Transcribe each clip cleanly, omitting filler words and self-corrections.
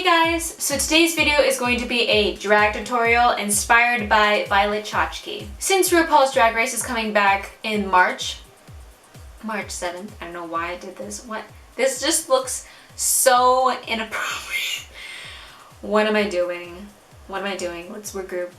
Hey guys! So today's video is going to be a drag tutorial inspired by Chachki. Since RuPaul's Drag Race is coming back in March 7th, I don't know why I did this. What? This just looks so inappropriate. What am I doing? What am I doing? Let's regroup.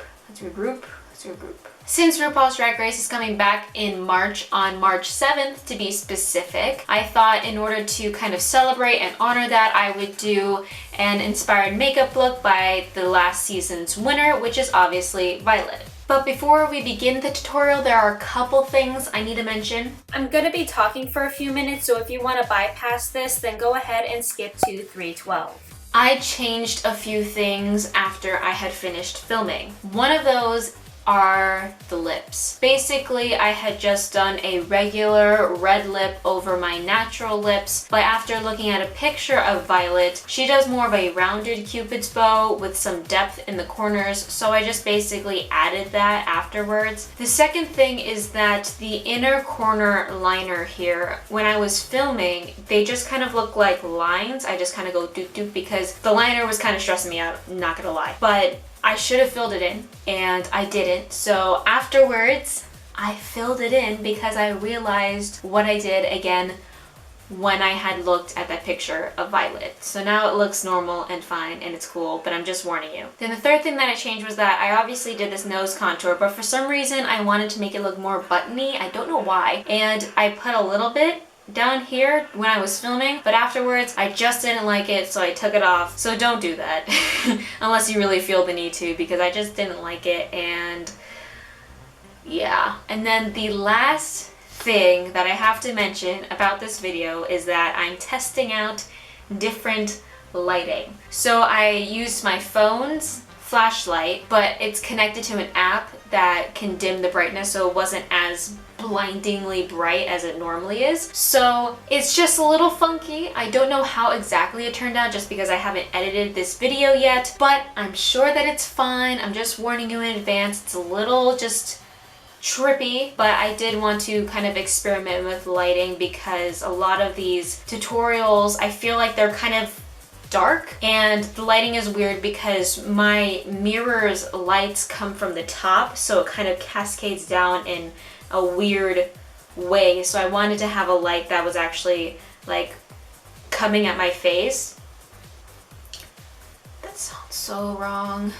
Since RuPaul's Drag Race is coming back in March, on March 7th to be specific, I thought in order to kind of celebrate and honor that, I would do an inspired makeup look by the last season's winner, which is obviously Violet. But before we begin the tutorial, there are a couple things I need to mention. I'm going to be talking for a few minutes, so if you want to bypass this, then go ahead and skip to 3:12. I changed a few things after I had finished filming. One of those are the lips. Basically, I had just done a regular red lip over my natural lips, but after looking at a picture of Violet, she does more of a rounded cupid's bow with some depth in the corners, so I just basically added that afterwards. The second thing is that the inner corner liner here, when I was filming, they just kind of look like lines. I just kind of go doop doop because the liner was kind of stressing me out, not gonna lie. But I should have filled it in, and I didn't. So afterwards, I filled it in because I realized what I did again when I had looked at that picture of Violet. So now it looks normal and fine and it's cool, but I'm just warning you. Then the third thing that I changed was that I obviously did this nose contour, but for some reason I wanted to make it look more buttony. I don't know why. And I put a little bit down here when I was filming, but afterwards I just didn't like it, so I took it off. So don't do that unless you really feel the need to, because I just didn't like it. And yeah. And then the last thing that I have to mention about this video is that I'm testing out different lighting. So I used my phone's flashlight, but it's connected to an app that can dim the brightness, so it wasn't as blindingly bright as it normally is. So it's just a little funky. I don't know how exactly it turned out just because I haven't edited this video yet, but I'm sure that it's fine. I'm just warning you in advance. It's a little just trippy, but I did want to kind of experiment with lighting because a lot of these tutorials, I feel like they're kind of dark, and the lighting is weird because my mirror's lights come from the top, so it kind of cascades down in a weird way. So I wanted to have a light that was actually like coming at my face. That sounds so wrong.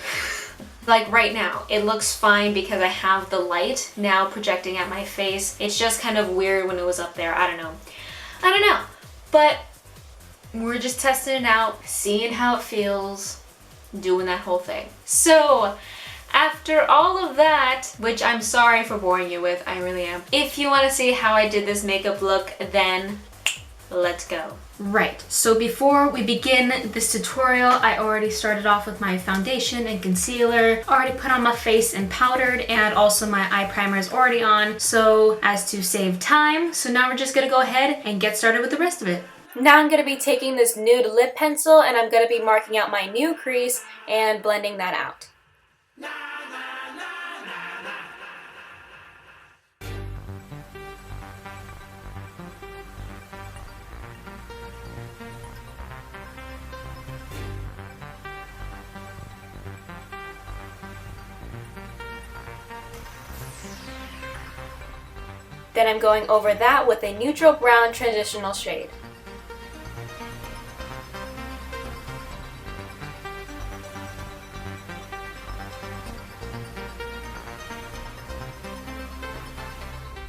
Like right now, it looks fine because I have the light now projecting at my face. It's just kind of weird when it was up there. I don't know. But we're just testing it out, seeing how it feels, doing that whole thing. So after all of that, which I'm sorry for boring you with, I really am. If you want to see how I did this makeup look, then let's go. Right, so before we begin this tutorial, I already started off with my foundation and concealer, already put on my face and powdered, and also my eye primer is already on, so as to save time. So now we're just gonna go ahead and get started with the rest of it. Now I'm going to be taking this nude lip pencil and I'm going to be marking out my new crease and blending that out. Then I'm going over that with a neutral brown transitional shade.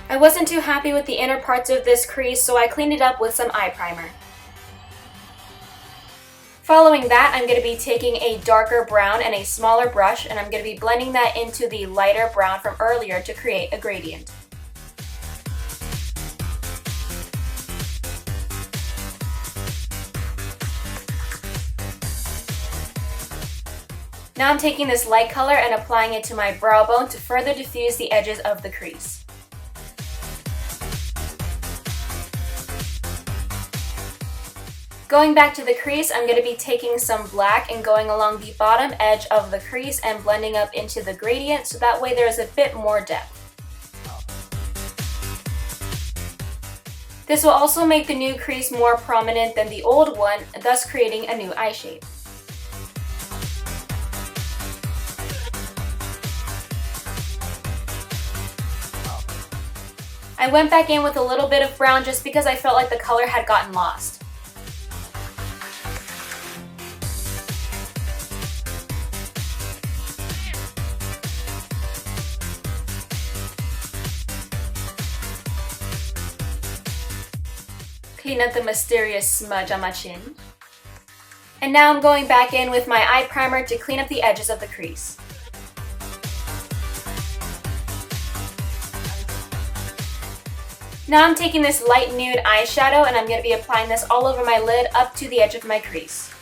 I wasn't too happy with the inner parts of this crease, so I cleaned it up with some eye primer. Following that, I'm going to be taking a darker brown and a smaller brush, and I'm going to be blending that into the lighter brown from earlier to create a gradient. Now I'm taking this light color and applying it to my brow bone to further diffuse the edges of the crease. Going back to the crease, I'm going to be taking some black and going along the bottom edge of the crease and blending up into the gradient, so that way there's a bit more depth. This will also make the new crease more prominent than the old one, thus creating a new eye shape. I went back in with a little bit of brown just because I felt like the color had gotten lost. Clean up the mysterious smudge on my chin. And now I'm going back in with my eye primer to clean up the edges of the crease. Now I'm taking this light nude eyeshadow and I'm going to be applying this all over my lid up to the edge of my crease.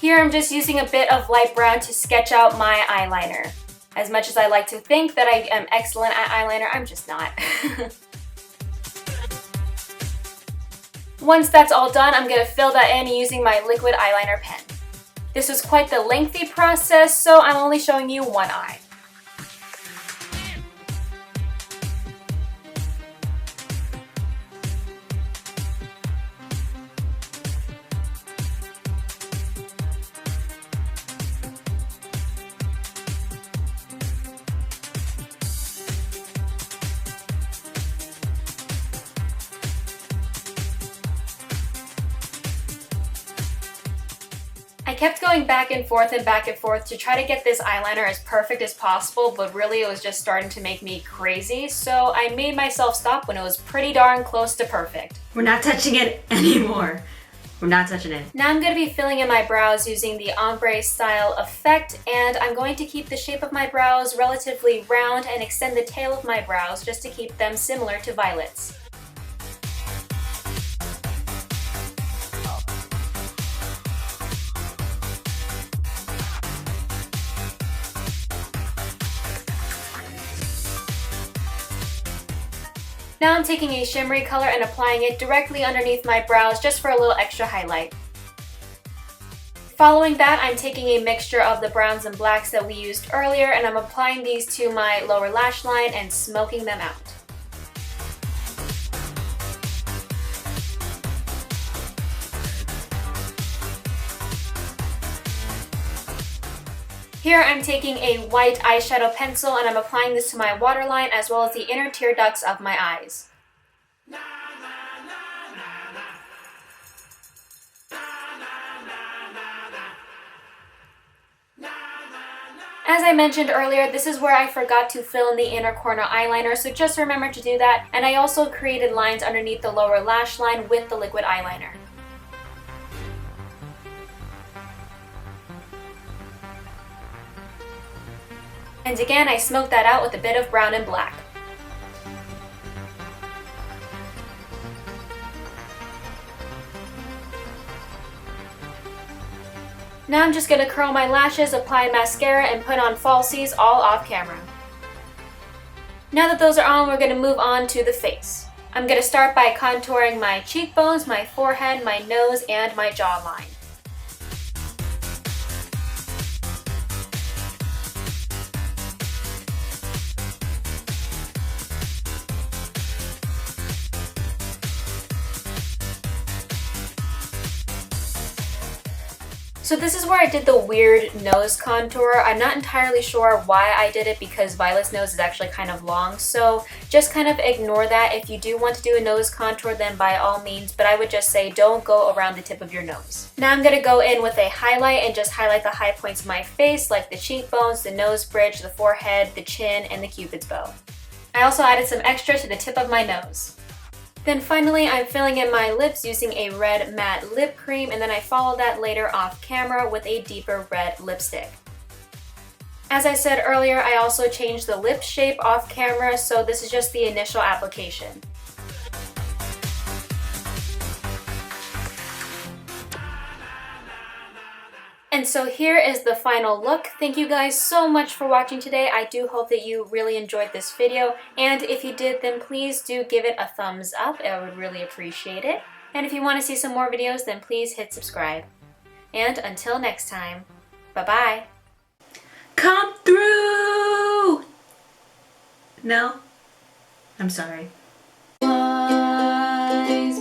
Here I'm just using a bit of light brown to sketch out my eyeliner. As much as I like to think that I am excellent at eyeliner, I'm just not. Once that's all done, I'm going to fill that in using my liquid eyeliner pen. This was quite the lengthy process, so I'm only showing you one eye. I kept going back and forth to try to get this eyeliner as perfect as possible, but really it was just starting to make me crazy, so I made myself stop when it was pretty darn close to perfect. We're not touching it anymore. We're not touching it. Now I'm going to be filling in my brows using the ombre style effect, and I'm going to keep the shape of my brows relatively round and extend the tail of my brows just to keep them similar to Violet's. Now I'm taking a shimmery color and applying it directly underneath my brows just for a little extra highlight. Following that, I'm taking a mixture of the browns and blacks that we used earlier and I'm applying these to my lower lash line and smoking them out. Here I'm taking a white eyeshadow pencil and I'm applying this to my waterline as well as the inner tear ducts of my eyes. As I mentioned earlier, this is where I forgot to fill in the inner corner eyeliner, so just remember to do that. And I also created lines underneath the lower lash line with the liquid eyeliner. And again, I smoked that out with a bit of brown and black. Now I'm just going to curl my lashes, apply mascara, and put on falsies all off camera. Now that those are on, we're going to move on to the face. I'm going to start by contouring my cheekbones, my forehead, my nose, and my jawline. So this is where I did the weird nose contour. I'm not entirely sure why I did it because Violet's nose is actually kind of long, so just kind of ignore that. If you do want to do a nose contour, then by all means, but I would just say don't go around the tip of your nose. Now I'm going to go in with a highlight and just highlight the high points of my face, like the cheekbones, the nose bridge, the forehead, the chin, and the cupid's bow. I also added some extra to the tip of my nose. Then finally, I'm filling in my lips using a red matte lip cream, and then I follow that later off camera with a deeper red lipstick. As I said earlier, I also changed the lip shape off camera, so this is just the initial application. And so here is the final look. Thank you guys so much for watching today. I do hope that you really enjoyed this video. And if you did, then please do give it a thumbs up. I would really appreciate it. And if you want to see some more videos, then please hit subscribe. And until next time, bye-bye. Come through! No? I'm sorry. Wise